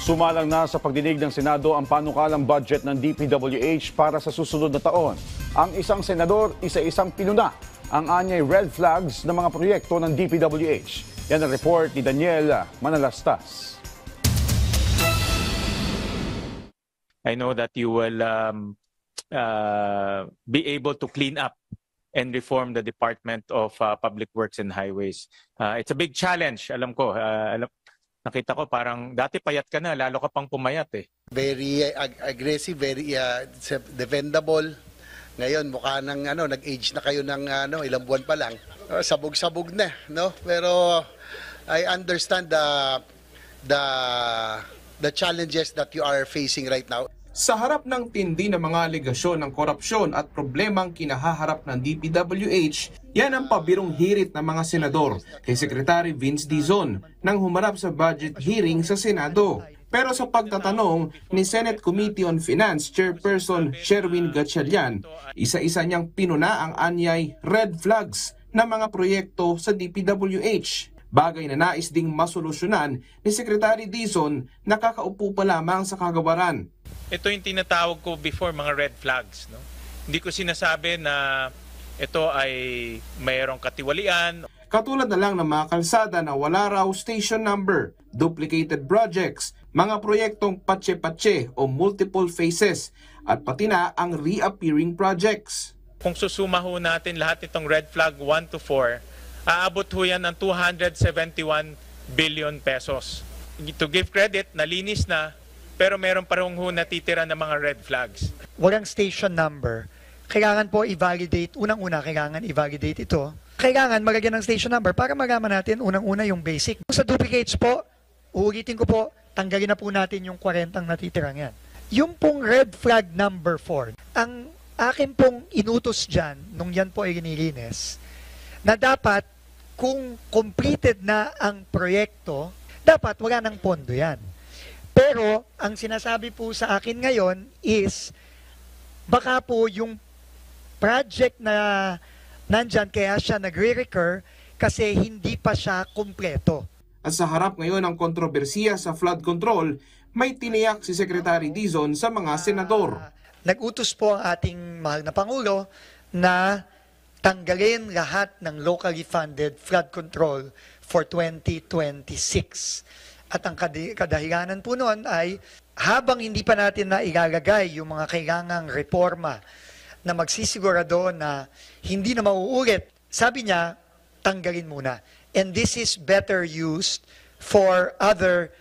Sumalang na sa pagdinig ng Senado ang panukalang budget ng DPWH para sa susunod na taon. Ang isang senador, isa-isang pinuna ang anyay red flags ng mga proyekto ng DPWH. Yan ang report ni Daniel Manalastas. I know that you will be able to clean up and reform the Department of Public Works and Highways. It's a big challenge, alam ko. Nakita ko parang dati payat ka na, lalo ka pang pumayat eh. Very aggressive, very defendable. Ngayon mukha nang nag-age na kayo ng ilang buwan pa lang. Sabog-sabog na, no? Pero I understand the challenges that you are facing right now. Sa harap ng tindi ng mga alegasyon ng korupsyon at problemang kinahaharap ng DPWH, yan ang pabirong hirit ng mga senador kay Secretary Vince Dizon nang humarap sa budget hearing sa Senado. Pero sa pagtatanong ni Senate Committee on Finance Chairperson Sherwin Gatchalian, isa-isa niyang pinuna ang anyay red flags ng mga proyekto sa DPWH. Bagay na nais ding masolusyonan ni Secretary Dizon na kakaupo pa lamang sa kagawaran. Ito yung tinatawag ko before mga red flags. No? Hindi ko sinasabi na ito ay mayroong katiwalian. Katulad na lang ng mga kalsada na wala raw station number, duplicated projects, mga proyektong patse-patse o multiple phases, at pati na ang reappearing projects. Kung susuma ho natin lahat itong red flag 1 to 4, aabot ho yan ng 271 billion pesos. To give credit, nalinis na, pero meron pa rin ho natitira ng mga red flags. Walang station number. Kailangan po i-validate. Unang-una, kailangan i-validate ito. Kailangan malagyan ng station number para malaman natin unang-una yung basic. Sa duplicates po, uulitin ko po, tanggalin na po natin yung 40 natitirang yan. Yung pong red flag number 4, ang akin pong inutos dyan, nung yan po ay nilinis, na dapat kung completed na ang proyekto, dapat wala ng pondo yan. Pero ang sinasabi po sa akin ngayon is baka po yung project na nandyan kaya siya nagre-recur kasi hindi pa siya kumpleto. At sa harap ngayon ng kontrobersiya sa flood control, may tiniyak si Secretary Dizon sa mga senador. Nag-utos po ang ating mahal na Pangulo na tanggalin lahat ng locally funded flood control for 2026. At ang kadahilanan po noon ay habang hindi pa natin na ilalagay yung mga kailangang reforma na magsisigurado na hindi na mauulit, sabi niya, tanggalin muna. And this is better used for other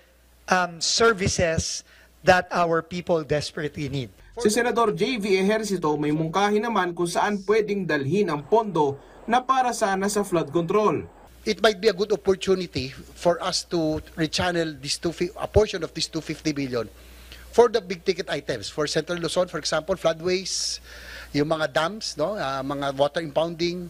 services that our people desperately need. Si Senador J.V. Ejercito may mungkahi naman kung saan pwedeng dalhin ang pondo na para sana sa flood control. It might be a good opportunity for us to rechannel a portion of this 250 billion for the big ticket items. For Central Luzon, for example, floodways, yung mga dams, no, mga water impounding,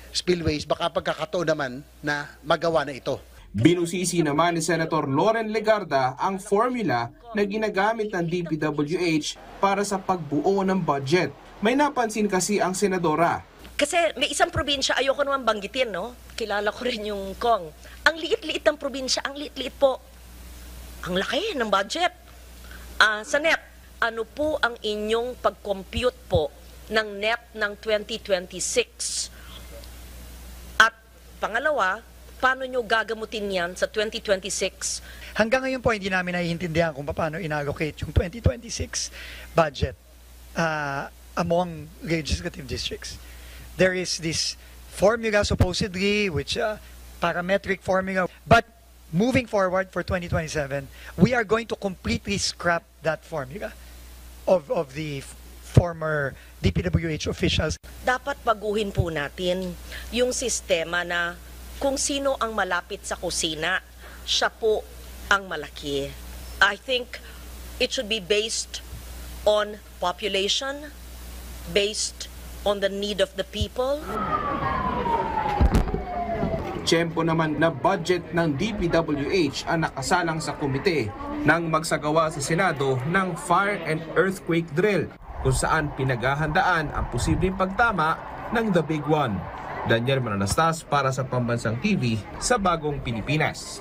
spillways, baka pagkakataon naman na magawa na ito. Binusisi naman ni Senator Loren Legarda ang formula na ginagamit ng DPWH para sa pagbuo ng budget. May napansin kasi ang senadora. Kasi may isang probinsya, ayoko naman banggitin, no? Kilala ko rin yung Kong. Ang liit-liit ng probinsya, ang liit-liit po. Ang laki ng budget. Sa NEP, ano po ang inyong pag-compute po ng NEP ng 2026? At pangalawa, paano nyo gagamutin yan sa 2026? Hanggang ngayon po, hindi namin naiintindihan kung paano inallocate yung 2026 budget among legislative districts. There is this formula supposedly, which parametric formula. But moving forward for 2027, we are going to completely scrap that formula of the former DPWH officials. Dapat baguhin po natin yung sistema na kung sino ang malapit sa kusina, siya po ang malaki. I think it should be based on population, based on the need of the people. Tiyempo naman na budget ng DPWH ang nakasalang sa komite nang magsagawa sa Senado ng fire and earthquake drill kung saan pinaghahandaan ang posibleng pagtama ng The Big One. Daniel Manalastas para sa Pambansang TV sa Bagong Pilipinas.